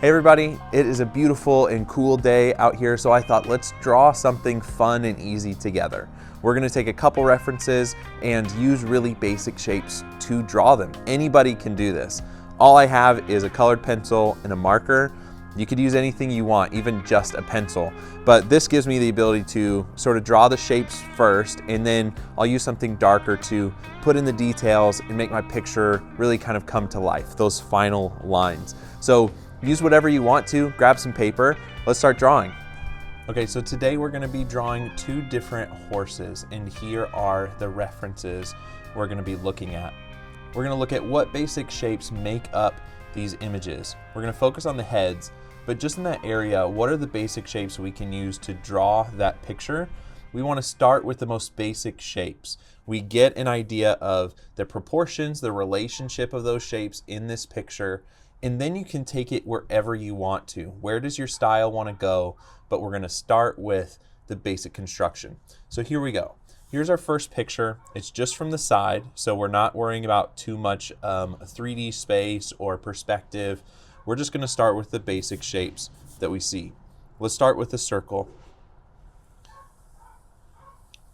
Hey everybody, it is a beautiful and cool day out here, so I thought let's draw something fun and easy together. We're gonna take a couple references and use really basic shapes to draw them. Anybody can do this. All I have is a colored pencil and a marker. You could use anything you want, even just a pencil. But this gives me the ability to sort of draw the shapes first, and then I'll use something darker to put in the details and make my picture really kind of come to life, those final lines. So use whatever you want to, grab some paper, let's start drawing. Okay, so today we're gonna be drawing two different horses, and here are the references we're gonna be looking at. We're gonna look at what basic shapes make up these images. We're gonna focus on the heads, but just in that area, what are the basic shapes we can use to draw that picture? We wanna start with the most basic shapes. We get an idea of the proportions, the relationship of those shapes in this picture, and then you can take it wherever you want to. Where does your style want to go? But we're going to start with the basic construction. So here we go. Here's our first picture. It's just from the side, so we're not worrying about too much 3D space or perspective. We're just going to start with the basic shapes that we see. Let's start with the circle.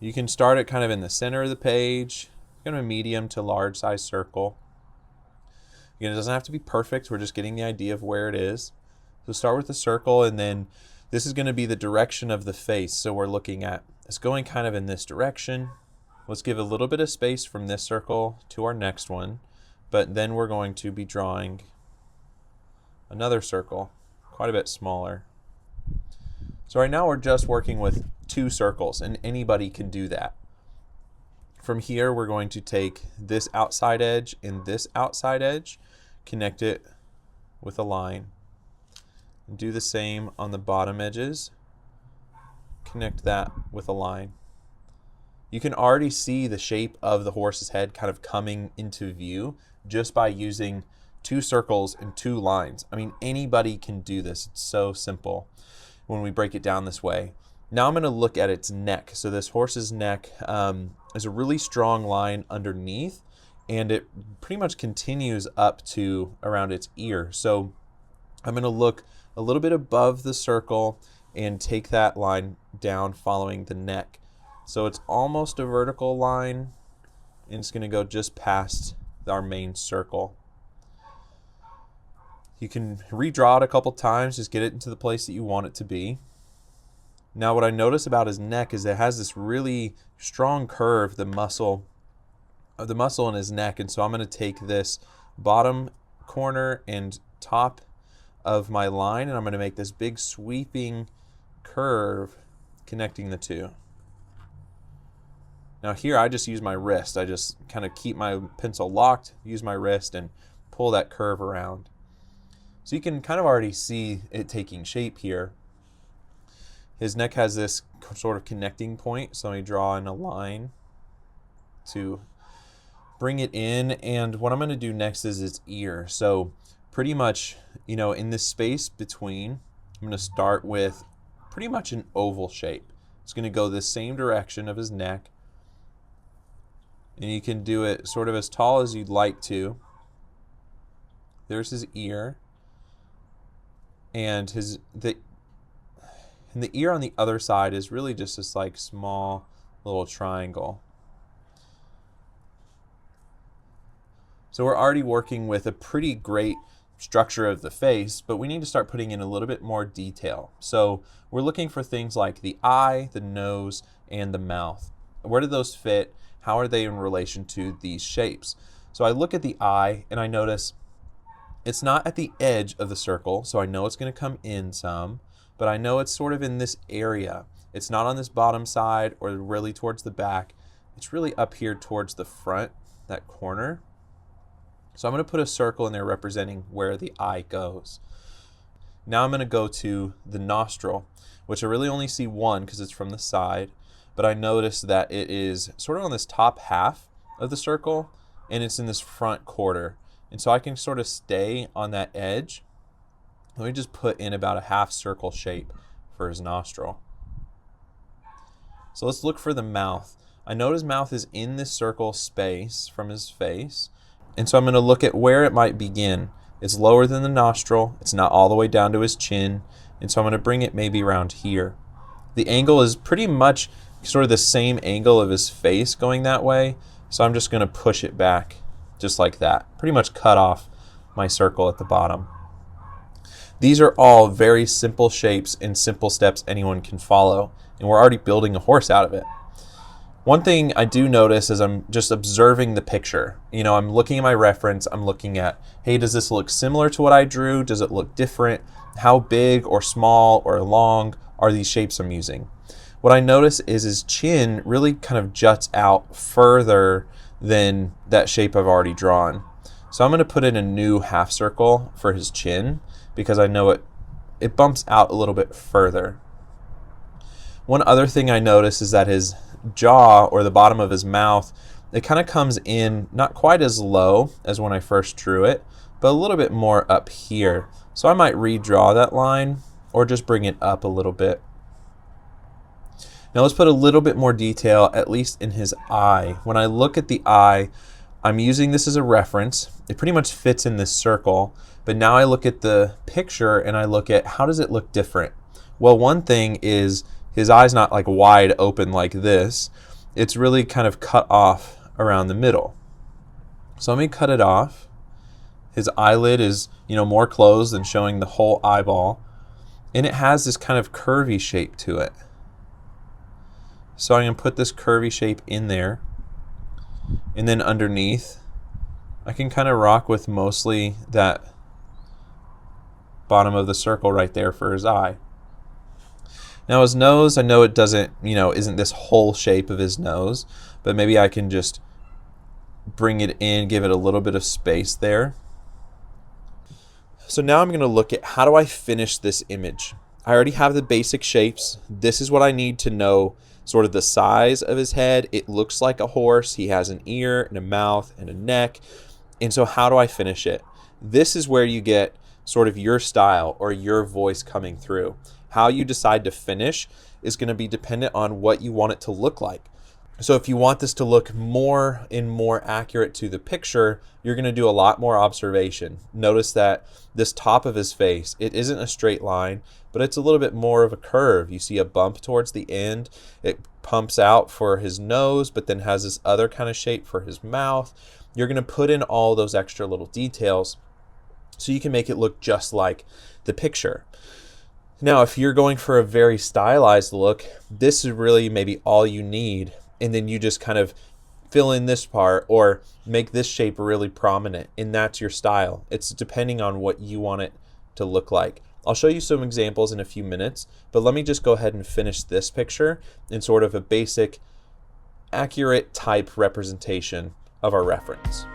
You can start it kind of in the center of the page, kind of a medium to large size circle. Again, it doesn't have to be perfect. We're just getting the idea of where it is. So start with the circle, and then this is going to be the direction of the face. So we're looking at it's going kind of in this direction. Let's give a little bit of space from this circle to our next one, but then we're going to be drawing another circle, quite a bit smaller. So right now we're just working with two circles, and anybody can do that. From here, we're going to take this outside edge and this outside edge, connect it with a line. And do the same on the bottom edges. Connect that with a line. You can already see the shape of the horse's head kind of coming into view just by using two circles and two lines. I mean, anybody can do this. It's so simple when we break it down this way. Now I'm going to look at its neck. So this horse's neck is a really strong line underneath, and it pretty much continues up to around its ear. So I'm going to look a little bit above the circle and take that line down following the neck. So it's almost a vertical line, and it's going to go just past our main circle. You can redraw it a couple times, just get it into the place that you want it to be. Now what I notice about his neck is it has this really strong curve, the muscle in his neck, and so I'm going to take this bottom corner and top of my line, and I'm going to make this big sweeping curve connecting the two. Now here I just use my wrist. I just kind of keep my pencil locked, use my wrist, and pull that curve around. So you can kind of already see it taking shape here. His neck has this sort of connecting point, so let me draw in a line to bring it in. And what I'm going to do next is its ear. So pretty much, in this space between, I'm going to start with pretty much an oval shape. It's going to go the same direction of his neck, and you can do it sort of as tall as you'd like to. There's his ear, and the ear on the other side is really just this like small little triangle. So we're already working with a pretty great structure of the face, but we need to start putting in a little bit more detail. So we're looking for things like the eye, the nose, and the mouth. Where do those fit? How are they in relation to these shapes? So I look at the eye and I notice it's not at the edge of the circle, so I know it's going to come in some, but I know it's sort of in this area. It's not on this bottom side or really towards the back. It's really up here towards the front, that corner. So I'm going to put a circle in there representing where the eye goes. Now I'm going to go to the nostril, which I really only see one because it's from the side, but I notice that it is sort of on this top half of the circle, and it's in this front quarter. And so I can sort of stay on that edge. Let me just put in about a half circle shape for his nostril. So let's look for the mouth. I know his mouth is in this circle space from his face, and so I'm going to look at where it might begin. It's lower than the nostril. It's not all the way down to his chin. And so I'm going to bring it maybe around here. The angle is pretty much sort of the same angle of his face going that way. So I'm just going to push it back just like that. Pretty much cut off my circle at the bottom. These are all very simple shapes and simple steps anyone can follow. And we're already building a horse out of it. One thing I do notice is I'm just observing the picture. I'm looking at my reference. I'm looking at, hey, does this look similar to what I drew? Does it look different? How big or small or long are these shapes I'm using? What I notice is his chin really kind of juts out further than that shape I've already drawn. So I'm going to put in a new half circle for his chin because I know it bumps out a little bit further. One other thing I notice is that his jaw, or the bottom of his mouth, it kind of comes in not quite as low as when I first drew it, but a little bit more up here. So I might redraw that line or just bring it up a little bit. Now let's put a little bit more detail, at least in his eye. When I look at the eye, I'm using this as a reference. It pretty much fits in this circle, but now I look at the picture and I look at how does it look different? Well, one thing is his eye's not like wide open like this. It's really kind of cut off around the middle. So let me cut it off. His eyelid is, more closed and showing the whole eyeball. And it has this kind of curvy shape to it. So I'm going to put this curvy shape in there. And then underneath, I can kind of rock with mostly that bottom of the circle right there for his eye. Now his nose, I know it doesn't, isn't this whole shape of his nose, but maybe I can just bring it in, give it a little bit of space there. So now I'm going to look at how do I finish this image. I already have the basic shapes. This is what I need to know, sort of the size of his head. It looks like a horse. He has an ear and a mouth and a neck. And so how do I finish it? This is where you get sort of your style or your voice coming through. How you decide to finish is going to be dependent on what you want it to look like. So if you want this to look more and more accurate to the picture, you're going to do a lot more observation. Notice that this top of his face, it isn't a straight line, but it's a little bit more of a curve. You see a bump towards the end. It pumps out for his nose, but then has this other kind of shape for his mouth. You're going to put in all those extra little details so you can make it look just like the picture. Now, if you're going for a very stylized look, this is really maybe all you need. And then you just kind of fill in this part or make this shape really prominent. And that's your style. It's depending on what you want it to look like. I'll show you some examples in a few minutes, but let me just go ahead and finish this picture in sort of a basic, accurate type representation of our reference.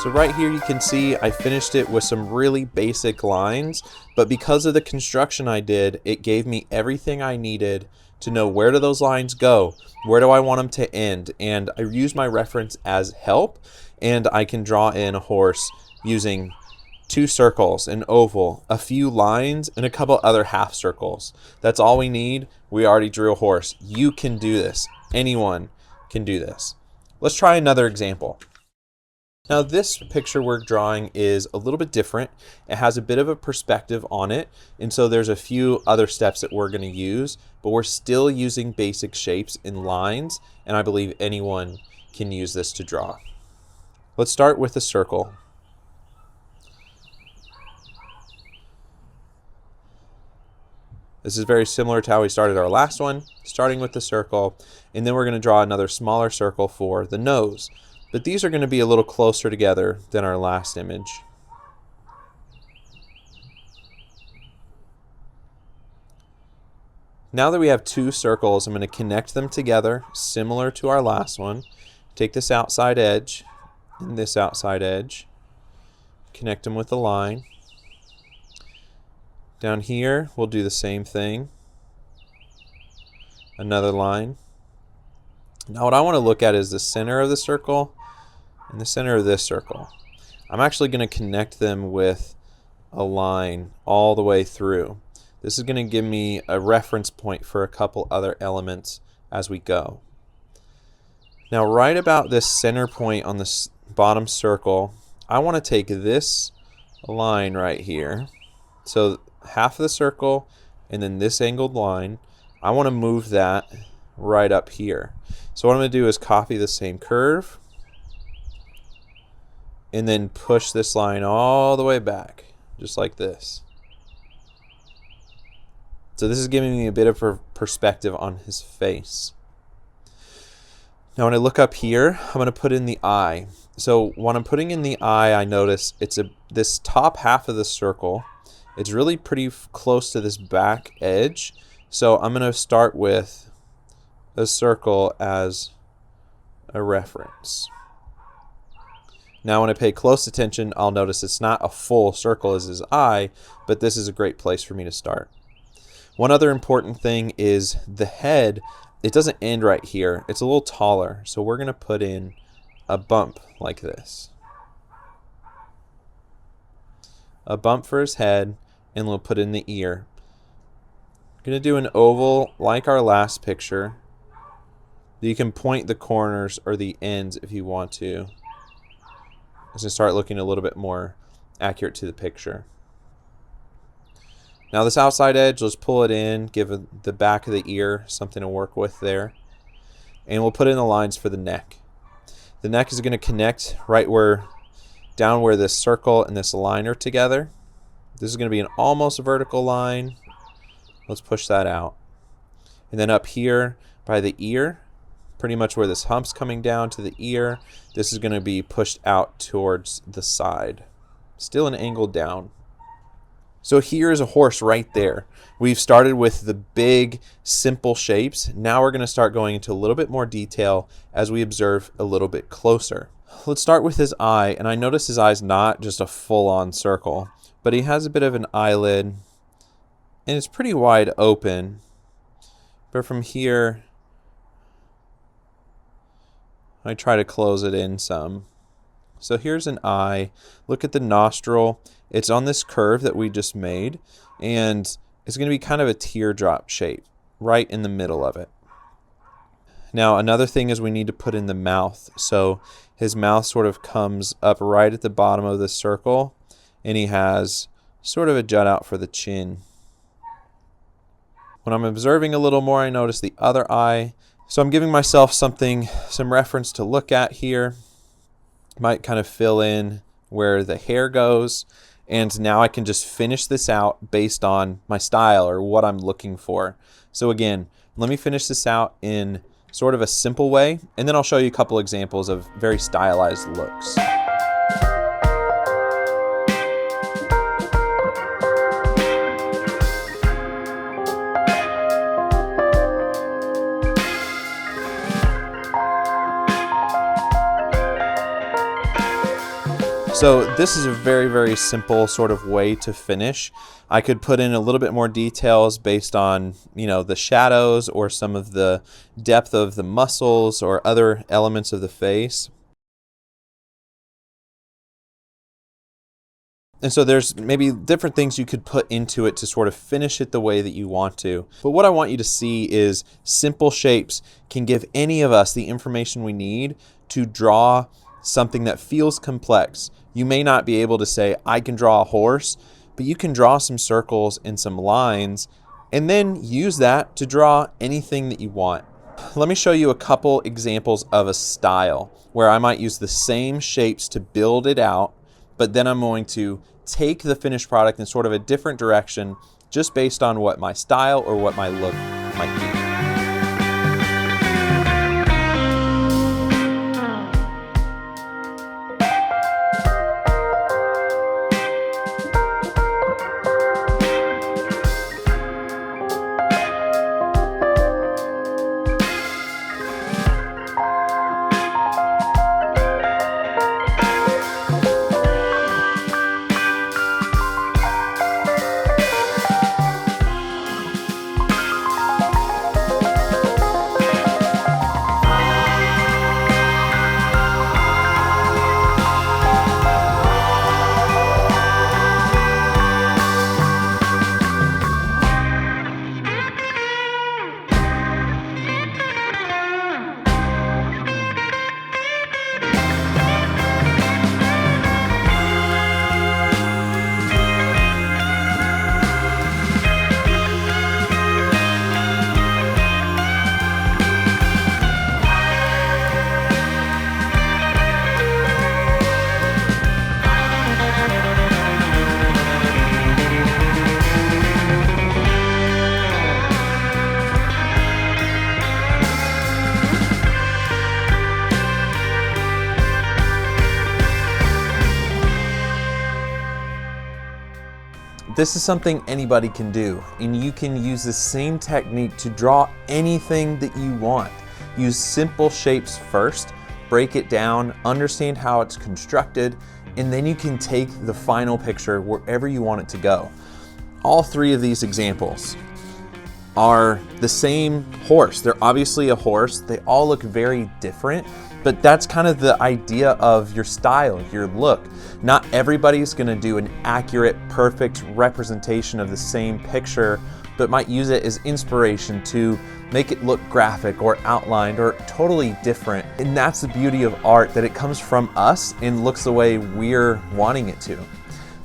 So right here you can see I finished it with some really basic lines, but because of the construction I did, it gave me everything I needed to know where do those lines go, where do I want them to end, and I use my reference as help, and I can draw in a horse using 2 circles, an oval, a few lines, and a couple other half circles. That's all we need. We already drew a horse. You can do this. Anyone can do this. Let's try another example. Now this picture we're drawing is a little bit different. It has a bit of a perspective on it, and so there's a few other steps that we're going to use, but we're still using basic shapes and lines, and I believe anyone can use this to draw. Let's start with a circle. This is very similar to how we started our last one, starting with the circle, and then we're going to draw another smaller circle for the nose. But these are going to be a little closer together than our last image. Now that we have 2 circles, I'm going to connect them together, similar to our last one. Take this outside edge and this outside edge, connect them with a line. Down here, we'll do the same thing. Another line. Now what I want to look at is the center of the circle in the center of this circle. I'm actually going to connect them with a line all the way through. This is going to give me a reference point for a couple other elements as we go. Now, right about this center point on this bottom circle, I want to take this line right here. So half of the circle and then this angled line, I want to move that right up here. So what I'm going to do is copy the same curve and then push this line all the way back, just like this. So this is giving me a bit of a perspective on his face. Now when I look up here, I'm going to put in the eye. So when I'm putting in the eye, I notice this top half of the circle, it's really pretty close to this back edge. So I'm going to start with a circle as a reference. Now when I pay close attention, I'll notice it's not a full circle as his eye, but this is a great place for me to start. One other important thing is the head. It doesn't end right here. It's a little taller, so we're going to put in a bump like this. A bump for his head, and we'll put in the ear. I'm going to do an oval like our last picture. You can point the corners or the ends if you want to. It's going to start looking a little bit more accurate to the picture. Now this outside edge, let's pull it in, give the back of the ear something to work with there. And we'll put in the lines for the neck. The neck is going to connect right down where this circle and this line are together. This is going to be an almost vertical line. Let's push that out. And then up here by the ear, pretty much where this hump's coming down to the ear, this is going to be pushed out towards the side. Still an angle down. So here is a horse right there. We've started with the big, simple shapes. Now we're going to start going into a little bit more detail as we observe a little bit closer. Let's start with his eye, and I notice his eye's not just a full-on circle, but he has a bit of an eyelid, and it's pretty wide open. But from here, I try to close it in some. So here's an eye. Look at the nostril. It's on this curve that we just made, and it's going to be kind of a teardrop shape right in the middle of it. Now another thing is we need to put in the mouth. So his mouth sort of comes up right at the bottom of the circle, and he has sort of a jut out for the chin. When I'm observing a little more, I notice the other eye. So I'm giving myself some reference to look at here. Might kind of fill in where the hair goes, and now I can just finish this out based on my style or what I'm looking for. So again, let me finish this out in sort of a simple way, and then I'll show you a couple examples of very stylized looks. So this is a very, very simple sort of way to finish. I could put in a little bit more details based on, the shadows or some of the depth of the muscles or other elements of the face. And so there's maybe different things you could put into it to sort of finish it the way that you want to. But what I want you to see is simple shapes can give any of us the information we need to draw something that feels complex. You may not be able to say, I can draw a horse, but you can draw some circles and some lines and then use that to draw anything that you want. Let me show you a couple examples of a style where I might use the same shapes to build it out, but then I'm going to take the finished product in sort of a different direction just based on what my style or what my look might be. this is something anybody can do, and you can use the same technique to draw anything that you want. Use simple shapes first, break it down, understand how it's constructed, and then you can take the final picture wherever you want it to go. All three of these examples are the same horse. They're obviously a horse. They all look very different, but that's kind of the idea of your style, your look. Not everybody's gonna do an accurate, perfect representation of the same picture, but might use it as inspiration to make it look graphic or outlined or totally different. And that's the beauty of art, that it comes from us and looks the way we're wanting it to.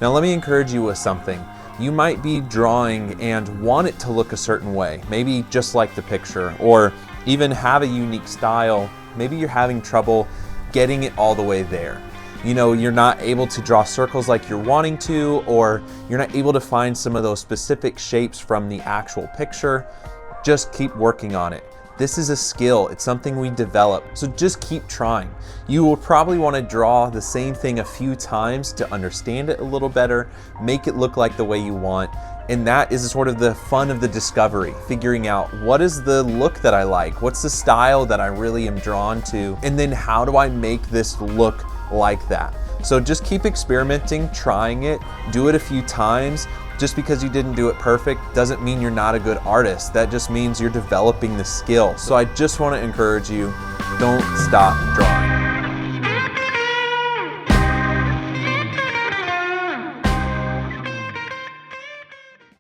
Now let me encourage you with something. You might be drawing and want it to look a certain way, maybe just like the picture, or even have a unique style. Maybe you're having trouble getting it all the way there. You know, you're not able to draw circles like you're wanting to, or you're not able to find some of those specific shapes from the actual picture. Just keep working on it. This is a skill, it's something we develop, so just keep trying. You will probably want to draw the same thing a few times to understand it a little better, make it look like the way you want, and that is sort of the fun of the discovery, figuring out what is the look that I like, what's the style that I really am drawn to, and then how do I make this look like that. So just keep experimenting, trying it, do it a few times. Just because you didn't do it perfect doesn't mean you're not a good artist. That just means you're developing the skill. So I just want to encourage you, don't stop drawing.